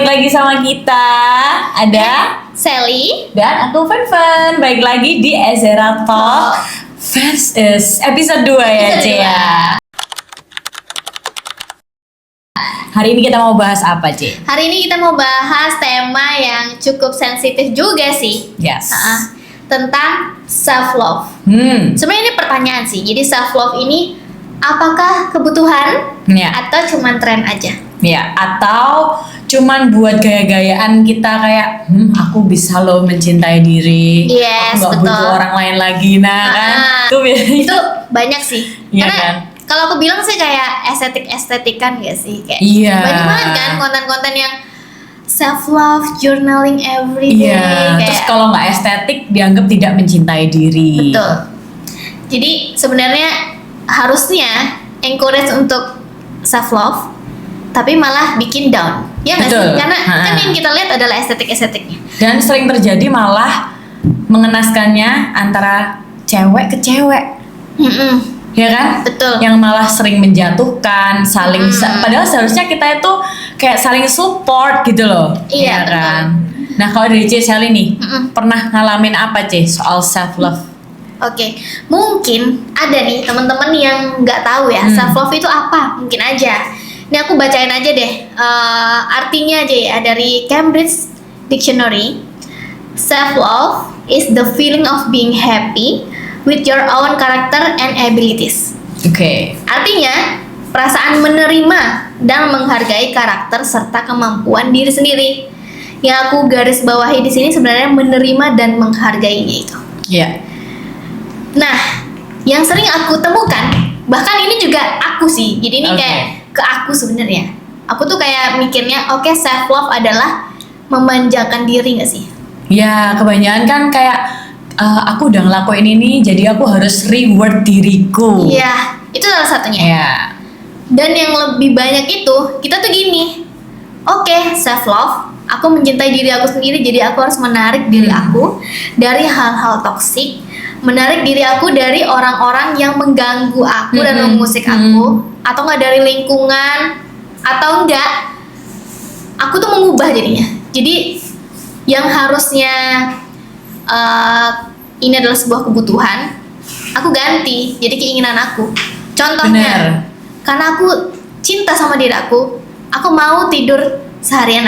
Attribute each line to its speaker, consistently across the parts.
Speaker 1: lagi sama kita. Ada
Speaker 2: Sally
Speaker 1: dan aku Fen. Baik lagi di Ezra Talk Fans is episode 2 ya,
Speaker 2: Episode
Speaker 1: Cia. Hari ini kita mau bahas apa, Ci?
Speaker 2: Hari ini kita mau bahas tema yang cukup sensitif juga sih.
Speaker 1: Yes.
Speaker 2: Tentang self love. Sebenarnya ini pertanyaan sih. Jadi self love ini apakah kebutuhan
Speaker 1: Ya.
Speaker 2: atau cuman tren aja?
Speaker 1: Ya, atau cuman buat gaya-gayaan kita kayak aku bisa loh mencintai diri.
Speaker 2: Yes,
Speaker 1: aku gak
Speaker 2: betul.
Speaker 1: butuh orang lain lagi, kan? Itu
Speaker 2: Banyak sih.
Speaker 1: Iya,
Speaker 2: Karena
Speaker 1: kan?
Speaker 2: kalau aku bilang sih kayak estetikan gak sih? Kayak
Speaker 1: Iya.
Speaker 2: banyak banget kan konten-konten yang self love, journaling every day.
Speaker 1: Iya, terus
Speaker 2: Kayak
Speaker 1: kalau nggak estetik dianggap tidak mencintai diri.
Speaker 2: betul. Jadi sebenarnya harusnya encourage untuk self love, tapi malah bikin down. Ya nggak sih?
Speaker 1: Betul.
Speaker 2: Karena kan
Speaker 1: Ha.
Speaker 2: yang kita lihat adalah estetiknya.
Speaker 1: Dan sering terjadi malah mengenaskannya antara cewek ke cewek, ya kan?
Speaker 2: Betul.
Speaker 1: Yang malah sering menjatuhkan, saling padahal seharusnya kita itu kayak saling support gitu loh.
Speaker 2: Iya,
Speaker 1: ya kan? Nah, kalau dari C Sally nih, pernah ngalamin apa C soal self love?
Speaker 2: Oke, mungkin ada nih teman-teman yang nggak tahu ya self love itu apa. Mungkin aja. Ini aku bacain aja deh artinya aja ya dari Cambridge Dictionary. Self love is the feeling of being happy with your own character and abilities.
Speaker 1: Oke.
Speaker 2: Artinya perasaan menerima dan menghargai karakter serta kemampuan diri sendiri. Yang aku garis bawahi di sini sebenarnya menerima dan menghargainya itu.
Speaker 1: Iya.
Speaker 2: Nah, yang sering aku temukan, bahkan ini juga aku sih. Jadi ini
Speaker 1: Oke.
Speaker 2: kayak ke aku sebenarnya. Aku tuh kayak mikirnya, oke, self love adalah memanjakan diri nggak sih?
Speaker 1: Ya, kebanyakan kan kayak aku udah ngelakuin ini, jadi aku harus reward diriku.
Speaker 2: Iya, itu salah satunya.
Speaker 1: Ya.
Speaker 2: Dan yang lebih banyak itu, kita tuh gini. Oke, self love, aku mencintai diri aku sendiri, jadi aku harus menarik diri aku dari hal-hal toksik, menarik diri aku dari orang-orang yang mengganggu aku dan mengusik aku, atau enggak dari lingkungan, atau enggak aku tuh mengubah jadinya. Jadi yang harusnya ini adalah sebuah kebutuhan, aku ganti jadi keinginan aku. Contohnya,
Speaker 1: Bener.
Speaker 2: karena aku cinta sama diri aku mau tidur seharian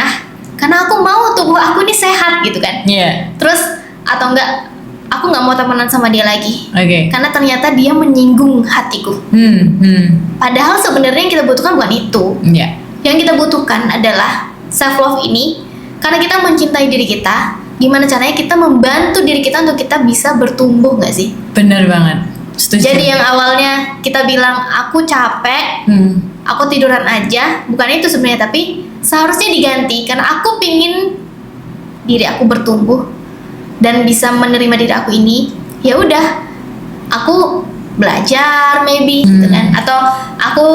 Speaker 2: karena aku mau tubuh aku ini sehat gitu kan.
Speaker 1: Iya.
Speaker 2: Terus atau enggak aku nggak mau temenan sama dia lagi
Speaker 1: Oke.
Speaker 2: karena ternyata dia menyinggung hatiku. Padahal sebenarnya yang kita butuhkan bukan itu.
Speaker 1: Iya.
Speaker 2: Yang kita butuhkan adalah self love ini karena kita mencintai diri kita. Gimana caranya kita membantu diri kita untuk kita bisa bertumbuh nggak sih?
Speaker 1: Bener banget. Setuju.
Speaker 2: Jadi yang awalnya kita bilang aku capek, aku tiduran aja, bukan itu sebenarnya, tapi seharusnya diganti karena aku pingin diri aku bertumbuh dan bisa menerima diri aku ini. Ya udah, aku belajar maybe gitu kan, atau aku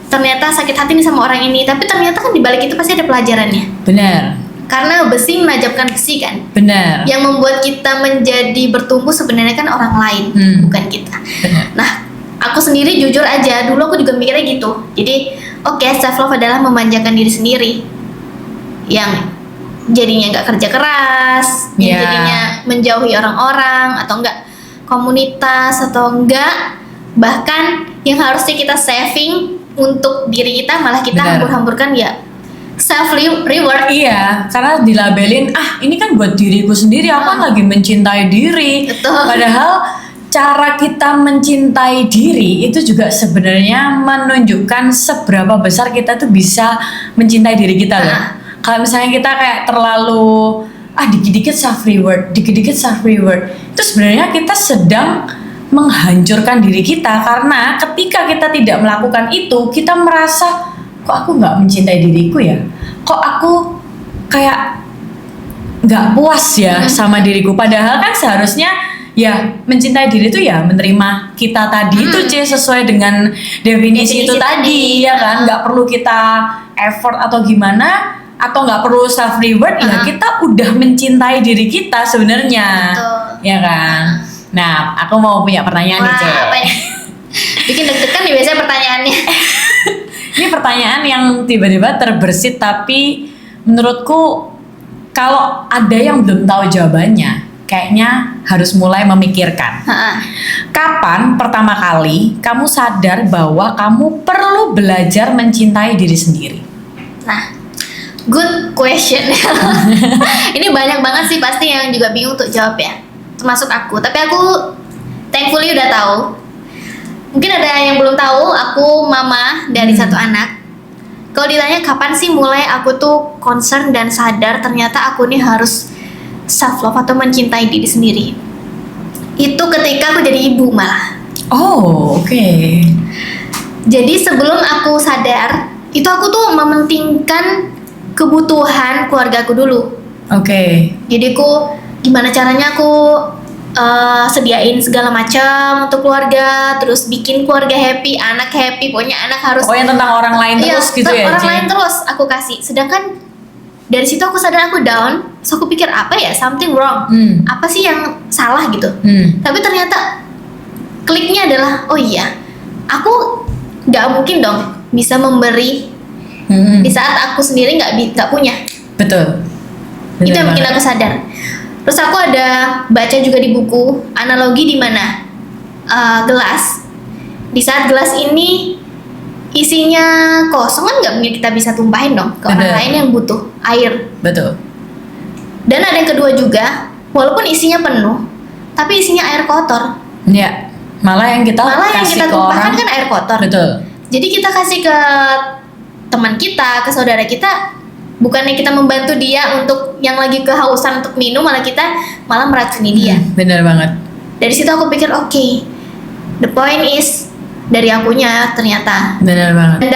Speaker 2: ternyata sakit hati nih sama orang ini, tapi ternyata kan dibalik itu pasti ada pelajarannya.
Speaker 1: Bener.
Speaker 2: Karena besi menajamkan besi kan.
Speaker 1: Bener.
Speaker 2: Yang membuat kita menjadi bertumbuh sebenarnya kan orang lain, bukan kita.
Speaker 1: Bener.
Speaker 2: Nah, aku sendiri jujur aja, dulu aku juga mikirnya gitu. Jadi, oke, self love adalah memanjakan diri sendiri. Yang jadinya nggak kerja keras, yang
Speaker 1: Yeah.
Speaker 2: jadinya menjauhi orang-orang, atau enggak komunitas, atau enggak bahkan yang harusnya kita saving untuk diri kita malah kita
Speaker 1: Benar.
Speaker 2: hambur-hamburkan ya self reward.
Speaker 1: Iya, karena dilabelin ini kan buat diriku sendiri, aku kan lagi mencintai diri.
Speaker 2: Betul.
Speaker 1: Padahal cara kita mencintai diri itu juga sebenarnya menunjukkan seberapa besar kita tuh bisa mencintai diri kita loh. Kalau misalnya kita kayak terlalu dikit-dikit self reward, itu sebenarnya kita sedang menghancurkan diri kita karena ketika kita tidak melakukan itu, kita merasa kok aku nggak mencintai diriku ya, kok aku kayak nggak puas ya sama diriku. Padahal kan seharusnya ya mencintai diri itu ya menerima kita tadi itu sesuai dengan definisi itu tadi ya kan. Nggak perlu kita effort atau gimana, atau nggak perlu self reward, ya kita udah mencintai diri kita sebenarnya.
Speaker 2: Betul.
Speaker 1: Ya kan. Nah, aku mau punya pertanyaan nih, Cek.
Speaker 2: Apa nih? Bikin deg-degan nih biasanya pertanyaannya.
Speaker 1: Ini pertanyaan yang tiba-tiba terbersit tapi menurutku kalau ada yang belum tahu jawabannya, kayaknya harus mulai memikirkan. Kapan pertama kali kamu sadar bahwa kamu perlu belajar mencintai diri sendiri?
Speaker 2: Nah, good question. Ini banyak banget sih pasti yang juga bingung untuk jawab ya, termasuk aku. Tapi aku thankfully udah tahu. Mungkin ada yang belum tahu, aku mama dari satu anak. Kalau ditanya kapan sih mulai aku tuh concern dan sadar ternyata aku nih harus self love atau mencintai diri sendiri, itu ketika aku jadi ibu malah.
Speaker 1: Oh, oke.
Speaker 2: Jadi sebelum aku sadar, itu aku tuh mementingkan kebutuhan keluarga aku dulu.
Speaker 1: Oke.
Speaker 2: Jadi aku gimana caranya aku sediain segala macam untuk keluarga, terus bikin keluarga happy, anak happy, pokoknya anak harus.
Speaker 1: Pokoknya tentang orang lain terus gitu ya,
Speaker 2: orang
Speaker 1: Ci?
Speaker 2: lain terus aku kasih. Sedangkan dari situ aku sadar aku down, so aku pikir apa ya, something wrong, apa sih yang salah gitu. Tapi ternyata kliknya adalah, oh iya, aku nggak mungkin dong bisa memberi di saat aku sendiri nggak punya.
Speaker 1: Betul.
Speaker 2: Itu
Speaker 1: Bener
Speaker 2: yang bikin
Speaker 1: banget.
Speaker 2: aku sadar. Terus aku ada baca juga di buku analogi di mana gelas, di saat gelas ini isinya kosong kan nggak mungkin kita bisa tumpahin dong ke orang
Speaker 1: Bener.
Speaker 2: lain yang butuh air.
Speaker 1: Betul.
Speaker 2: Dan ada yang kedua juga, walaupun isinya penuh, tapi isinya air kotor.
Speaker 1: Ya, malah yang kita
Speaker 2: Malah yang
Speaker 1: kasih
Speaker 2: kita
Speaker 1: ke
Speaker 2: tumpahkan
Speaker 1: orang.
Speaker 2: kan air kotor.
Speaker 1: Betul.
Speaker 2: Jadi kita kasih ke teman kita, ke saudara kita, bukannya kita membantu dia untuk yang lagi kehausan untuk minum, malah meracuni dia.
Speaker 1: Bener banget.
Speaker 2: Dari situ aku pikir oke, the point is dari akunya ternyata.
Speaker 1: Bener banget.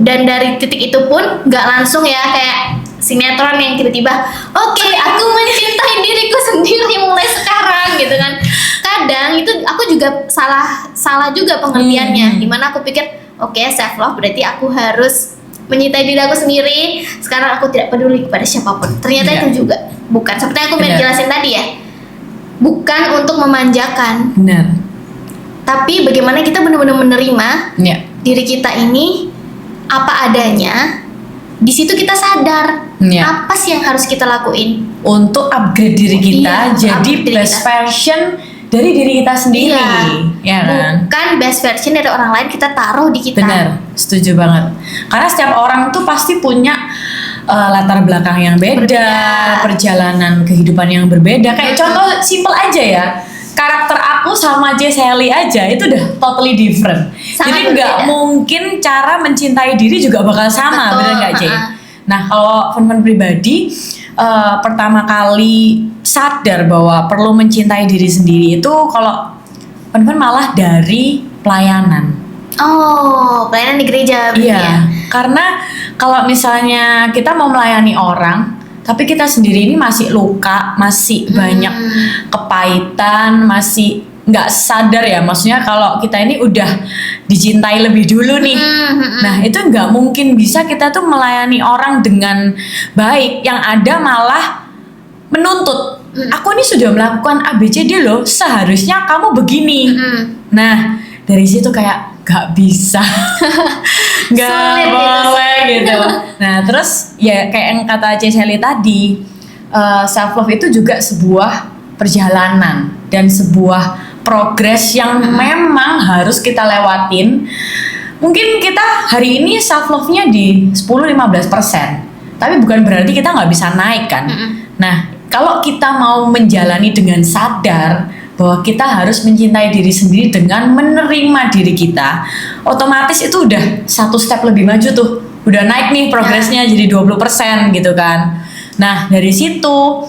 Speaker 2: Dan dari titik itu pun nggak langsung ya kayak sinetron yang tiba-tiba oke, aku mencintai diriku sendiri mulai sekarang gitu kan. Kadang itu aku juga salah juga pengertiannya, dimana aku pikir oke, self love berarti aku harus mencintai diri aku sendiri. Sekarang aku tidak peduli kepada siapapun. Ternyata
Speaker 1: Iya.
Speaker 2: itu juga bukan seperti yang aku
Speaker 1: Benar.
Speaker 2: jelasin tadi ya, bukan untuk memanjakan,
Speaker 1: Bener.
Speaker 2: tapi bagaimana kita benar-benar menerima
Speaker 1: Ya.
Speaker 2: diri kita ini apa adanya. Di situ kita sadar
Speaker 1: Iya.
Speaker 2: apa sih yang harus kita lakuin.
Speaker 1: Untuk upgrade diri kita
Speaker 2: Iya,
Speaker 1: jadi
Speaker 2: upgrade diri
Speaker 1: best
Speaker 2: kita.
Speaker 1: version dari diri kita sendiri. Ya kan?
Speaker 2: Bukan best version dari orang lain kita taruh di kita.
Speaker 1: Benar, setuju banget. Karena setiap orang tuh pasti punya latar belakang yang beda,
Speaker 2: Berbeda.
Speaker 1: perjalanan kehidupan yang berbeda. Kayak contoh simple aja ya, karakter aku sama J. Sally aja itu udah totally different.
Speaker 2: Sangat
Speaker 1: Jadi nggak
Speaker 2: berbeda.
Speaker 1: mungkin cara mencintai diri juga bakal sama,
Speaker 2: Betul,
Speaker 1: bener nggak J?
Speaker 2: ha-ha.
Speaker 1: Nah kalau Fun pribadi pertama kali sadar bahwa perlu mencintai diri sendiri itu kalau Fun malah dari pelayanan.
Speaker 2: Oh, pelayanan di gereja berarti
Speaker 1: Iya,
Speaker 2: ya.
Speaker 1: karena kalau misalnya kita mau melayani orang, tapi kita sendiri ini masih luka, masih banyak kepahitan, masih nggak sadar ya. Maksudnya kalau kita ini udah dicintai lebih dulu nih, nah itu nggak mungkin bisa kita tuh melayani orang dengan baik. Yang ada malah menuntut. Aku ini sudah melakukan ABCD loh, seharusnya kamu begini. Nah dari situ kayak gak bisa, gak
Speaker 2: Sulit gitu.
Speaker 1: boleh gitu. Nah terus ya kayak yang kata C. Sally tadi, self love itu juga sebuah perjalanan dan sebuah progres yang memang harus kita lewatin. Mungkin kita hari ini self love-nya di 10-15%, tapi bukan berarti kita nggak bisa naik kan. Nah kalau kita mau menjalani dengan sadar bahwa kita harus mencintai diri sendiri dengan menerima diri kita, otomatis itu udah satu step lebih maju tuh, udah naik nih progresnya jadi 20% gitu kan. Nah dari situ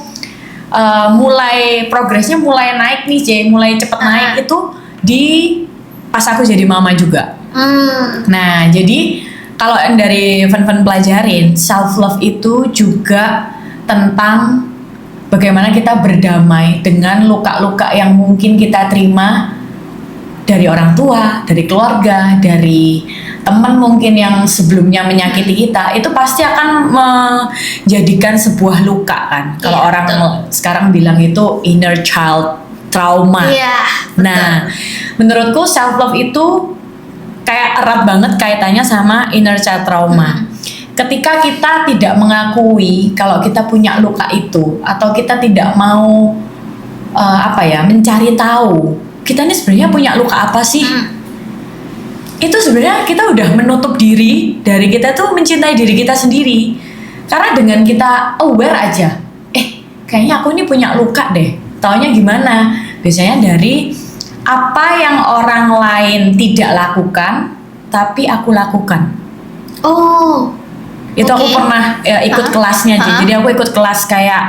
Speaker 1: mulai progresnya mulai naik nih J, mulai cepet naik itu di pas aku jadi mama juga. Nah jadi kalau yang dari Fun pelajarin, self love itu juga tentang bagaimana kita berdamai dengan luka-luka yang mungkin kita terima dari orang tua, dari keluarga, dari teman mungkin yang sebelumnya menyakiti kita. Itu pasti akan menjadikan sebuah luka kan. Kalau
Speaker 2: Iya,
Speaker 1: orang
Speaker 2: betul.
Speaker 1: sekarang bilang itu inner child trauma.
Speaker 2: Iya, betul.
Speaker 1: Nah, menurutku self love itu kayak erat banget kaitannya sama inner child trauma. ketika kita tidak mengakui kalau kita punya luka itu, atau kita tidak mau mencari tahu kita ini sebenarnya punya luka apa sih, itu sebenarnya kita udah menutup diri dari kita tuh mencintai diri kita sendiri. Karena dengan kita aware aja, kayaknya aku ini punya luka deh. Taunya gimana? Biasanya dari apa yang orang lain tidak lakukan tapi aku lakukan.
Speaker 2: Oh,
Speaker 1: Itu aku pernah ikut kelasnya aja. Jadi aku ikut kelas kayak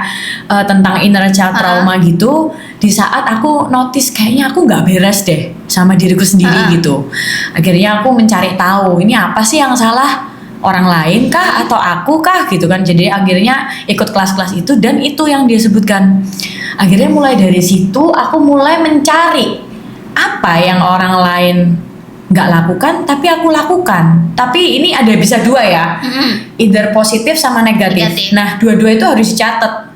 Speaker 1: tentang inner child trauma gitu. Di saat aku notice kayaknya aku nggak beres deh sama diriku sendiri gitu. Akhirnya aku mencari tahu ini apa sih yang salah, orang lain kah atau aku kah gitu kan. Jadi akhirnya ikut kelas-kelas itu, dan itu yang dia sebutkan. Akhirnya mulai dari situ aku mulai mencari apa yang orang lain nggak lakukan tapi aku lakukan. Tapi ini ada bisa dua ya, either positif sama negatif. Nah, dua-dua itu harus dicatat.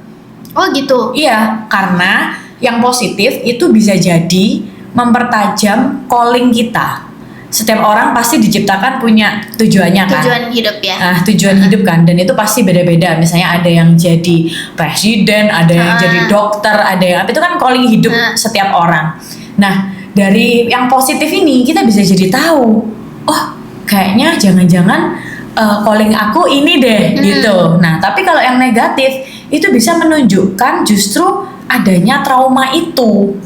Speaker 2: Oh gitu.
Speaker 1: Iya, karena yang positif itu bisa jadi mempertajam calling kita. Setiap orang pasti diciptakan punya tujuannya kan.
Speaker 2: Tujuan hidup ya.
Speaker 1: Nah, tujuan hidup kan, dan itu pasti beda-beda. Misalnya ada yang jadi presiden, ada yang jadi dokter, ada yang itu kan calling hidup setiap orang. Nah, dari yang positif ini kita bisa jadi tahu, oh kayaknya jangan-jangan calling aku ini deh gitu. Nah, tapi kalau yang negatif itu bisa menunjukkan justru adanya trauma itu.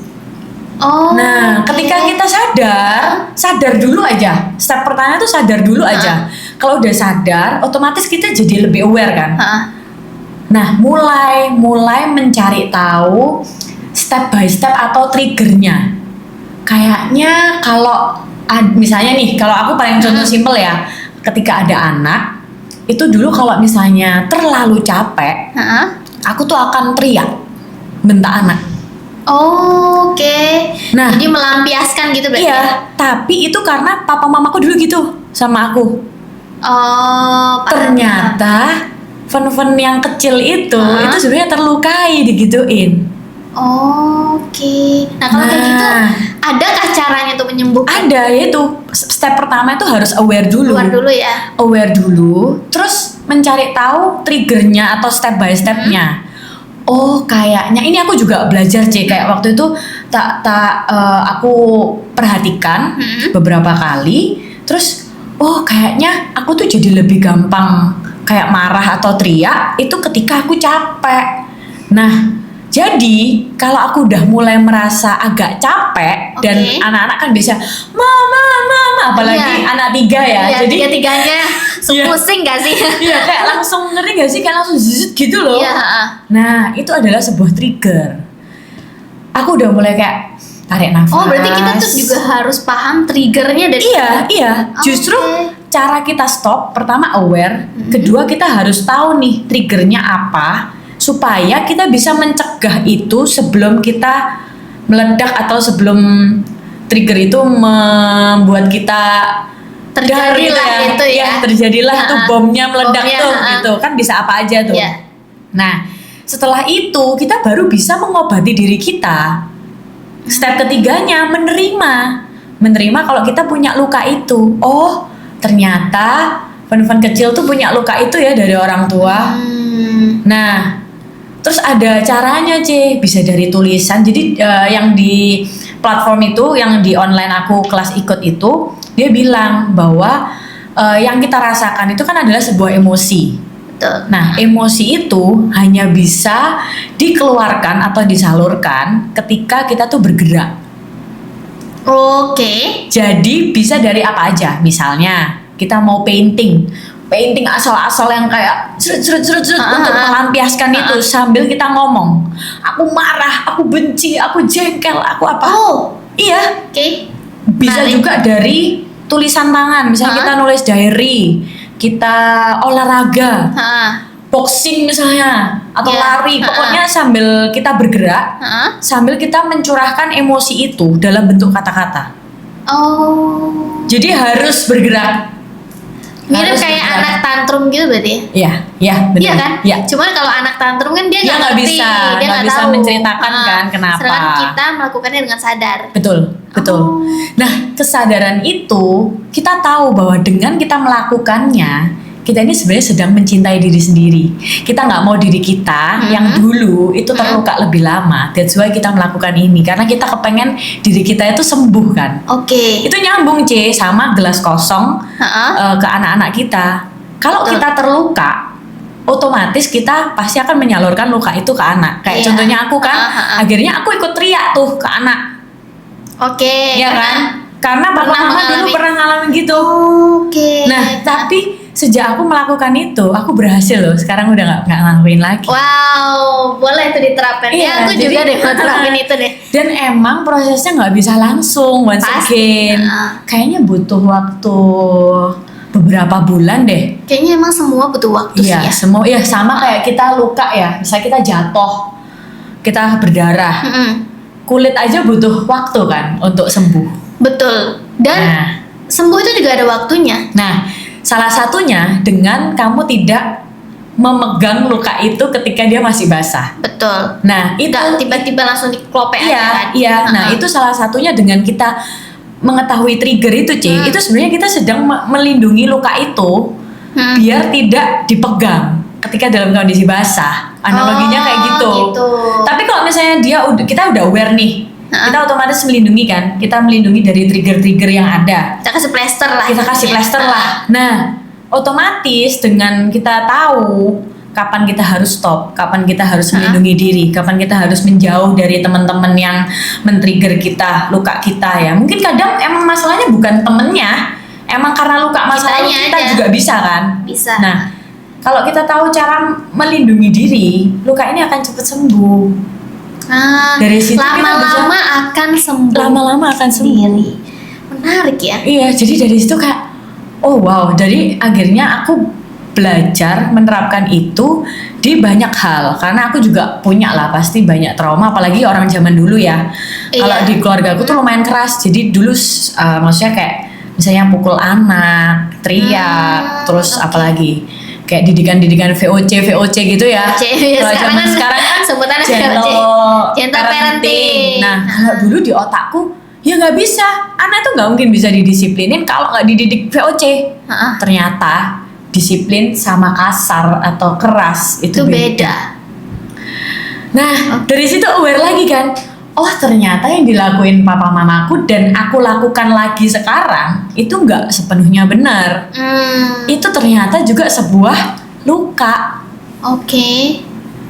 Speaker 2: Oh.
Speaker 1: Nah, ketika kita sadar dulu aja. Step pertama itu sadar dulu aja. Kalau udah sadar, otomatis kita jadi lebih aware kan. Nah, mulai mencari tahu step by step atau triggernya. Kayaknya kalau misalnya nih, kalau aku paling contoh simple ya, ketika ada anak, itu dulu kalau misalnya terlalu capek, aku tuh akan teriak, bentak anak.
Speaker 2: Oke.
Speaker 1: Nah,
Speaker 2: jadi melampiaskan gitu berarti.
Speaker 1: Iya, tapi itu karena papa mamaku dulu gitu sama aku.
Speaker 2: Oh,
Speaker 1: Ternyata fun yang kecil itu sebenarnya terlukai digituin.
Speaker 2: Oke. Nah, kalau kayak gitu, adakah caranya untuk menyembuhkan?
Speaker 1: Ada, yaitu step pertama itu harus aware dulu. Aware dulu, terus mencari tahu triggernya atau step by stepnya. Oh, kayaknya ini aku juga belajar kayak waktu itu aku perhatikan beberapa kali, terus kayaknya aku tuh jadi lebih gampang kayak marah atau teriak itu ketika aku capek. Nah, jadi kalau aku udah mulai merasa agak capek dan anak-anak kan biasa mama, apalagi anak 3 ya.
Speaker 2: Iya,
Speaker 1: jadi
Speaker 2: tiga-tiganya pusing gak sih?
Speaker 1: Iya, kayak langsung ngeri gak sih, kayak langsung zzzz gitu loh.
Speaker 2: Iya.
Speaker 1: Nah, itu adalah sebuah trigger. Aku udah mulai kayak tarik nafas.
Speaker 2: Oh, berarti kita tuh juga harus paham triggernya dari.
Speaker 1: Iya. Justru cara kita stop, pertama aware, kedua kita harus tahu nih triggernya apa, supaya kita bisa mencegah itu sebelum kita meledak atau sebelum trigger itu membuat kita
Speaker 2: terjadilah itu ya.
Speaker 1: Terjadilah tuh bomnya meledak gitu kan, bisa apa aja tuh. Nah, setelah itu kita baru bisa mengobati diri kita. Step ketiganya menerima kalau kita punya luka itu. Oh, ternyata fun kecil tuh punya luka itu ya dari orang tua. Nah, terus ada caranya bisa dari tulisan. Jadi yang di platform itu, yang di online aku kelas ikut itu, dia bilang bahwa yang kita rasakan itu kan adalah sebuah emosi.
Speaker 2: Betul.
Speaker 1: Nah, emosi itu hanya bisa dikeluarkan atau disalurkan ketika kita tuh bergerak.
Speaker 2: Oke.
Speaker 1: Jadi bisa dari apa aja. Misalnya kita mau painting asal-asal yang kayak serut untuk melampiaskan itu sambil kita ngomong. Aku marah, aku benci, aku jengkel, aku apa.
Speaker 2: Oh,
Speaker 1: iya.
Speaker 2: Oke.
Speaker 1: Bisa juga dari tulisan tangan. Misalnya kita nulis diary, kita olahraga, boxing misalnya, atau lari. Pokoknya sambil kita bergerak, sambil kita mencurahkan emosi itu dalam bentuk kata-kata.
Speaker 2: Oh.
Speaker 1: Jadi harus bergerak.
Speaker 2: Mirip kayak anak tantrum gitu berarti ya?
Speaker 1: Iya, benar.
Speaker 2: Iya kan?
Speaker 1: Iya.
Speaker 2: Cuman kalau anak tantrum kan dia nggak
Speaker 1: bisa,
Speaker 2: dia nggak
Speaker 1: bisa
Speaker 2: tahu
Speaker 1: menceritakan kan kenapa.
Speaker 2: Sedangkan kita melakukannya dengan sadar.
Speaker 1: Betul. Nah, kesadaran itu kita tahu bahwa dengan kita melakukannya, kita ini sebenarnya sedang mencintai diri sendiri. Kita nggak mau diri kita yang dulu itu terluka lebih lama. That's why kita melakukan ini, karena kita kepengen diri kita itu sembuh kan.
Speaker 2: Oke.
Speaker 1: Itu nyambung C sama gelas kosong ke anak-anak kita. Kalau
Speaker 2: Betul.
Speaker 1: kita terluka, otomatis kita pasti akan menyalurkan luka itu ke anak. Kayak
Speaker 2: Iya.
Speaker 1: contohnya aku kan, akhirnya aku ikut teriak tuh ke anak.
Speaker 2: Oke.
Speaker 1: Ya kan? Karena papa
Speaker 2: Pernah
Speaker 1: mama dulu
Speaker 2: mengalami.
Speaker 1: pernah ngalamin gitu.
Speaker 2: Oke.
Speaker 1: Nah, tapi sejak aku melakukan itu, aku berhasil loh. Sekarang udah nggak ngelakuin lagi.
Speaker 2: Wow, boleh itu diterapkan.
Speaker 1: Iya,
Speaker 2: Ya, aku
Speaker 1: jadi-
Speaker 2: juga deh mau terapin itu deh.
Speaker 1: Dan emang prosesnya nggak bisa langsung once
Speaker 2: Pasti,
Speaker 1: again. Kayaknya butuh waktu beberapa bulan deh.
Speaker 2: Kayaknya emang semua butuh waktu sih
Speaker 1: Iya,
Speaker 2: ya.
Speaker 1: semua ya sama kayak kita luka ya. Misalnya kita jatuh, kita berdarah,
Speaker 2: Mm-mm.
Speaker 1: kulit aja butuh waktu kan untuk sembuh.
Speaker 2: Betul. Dan
Speaker 1: Nah,
Speaker 2: sembuh itu juga ada waktunya.
Speaker 1: nah, salah satunya dengan kamu tidak memegang luka itu ketika dia masih basah.
Speaker 2: Betul.
Speaker 1: Nah, itu
Speaker 2: Nggak tiba-tiba langsung diklopek
Speaker 1: iya,
Speaker 2: aja kan.
Speaker 1: iya. Nah, itu salah satunya dengan kita mengetahui trigger itu, C. Itu sebenarnya kita sedang melindungi luka itu biar tidak dipegang ketika dalam kondisi basah. Analoginya kayak gitu.
Speaker 2: Gitu.
Speaker 1: Tapi kalau misalnya kita udah aware nih, kita otomatis melindungi kan. Kita melindungi dari trigger-trigger yang ada.
Speaker 2: Kita kasih plester lah.
Speaker 1: Kita kasih
Speaker 2: intinya.
Speaker 1: plester lah. Nah, otomatis dengan kita tahu kapan kita harus stop, kapan kita harus melindungi diri, kapan kita harus menjauh dari teman-teman yang men-trigger kita, luka kita ya. Mungkin kadang emang masalahnya bukan temennya, emang karena luka masa lalu
Speaker 2: Kitanya
Speaker 1: kita
Speaker 2: aja.
Speaker 1: juga bisa kan.
Speaker 2: Bisa.
Speaker 1: Nah, kalau kita tahu cara melindungi diri, luka ini akan cepat sembuh. Dari situ kita
Speaker 2: lama-lama akan sembuh.
Speaker 1: Lama-lama akan sembuh.
Speaker 2: sendiri. Menarik ya.
Speaker 1: Iya, jadi dari situ kayak, oh wow, jadi akhirnya aku belajar menerapkan itu di banyak hal. Karena aku juga punya lah pasti banyak trauma, apalagi orang zaman dulu ya.
Speaker 2: Iya.
Speaker 1: Kalau di keluarga aku tuh lumayan keras, jadi dulu maksudnya kayak misalnya pukul anak, teriak, terus
Speaker 2: oke.
Speaker 1: apalagi kayak didikan-didikan VOC gitu ya.
Speaker 2: VOC, ya,
Speaker 1: Kalau zaman sekarang kan
Speaker 2: sebutannya
Speaker 1: gentle
Speaker 2: Gentle parenting.
Speaker 1: Nah, kalau dulu di otakku ya nggak bisa, anak tuh nggak mungkin bisa didisiplinin kalau nggak dididik VOC. Ternyata disiplin sama kasar atau keras itu beda. Nah, dari situ aware lagi kan. Oh, ternyata yang dilakuin papa mamaku dan aku lakukan lagi sekarang itu nggak sepenuhnya benar. Itu ternyata juga sebuah luka.
Speaker 2: Oke.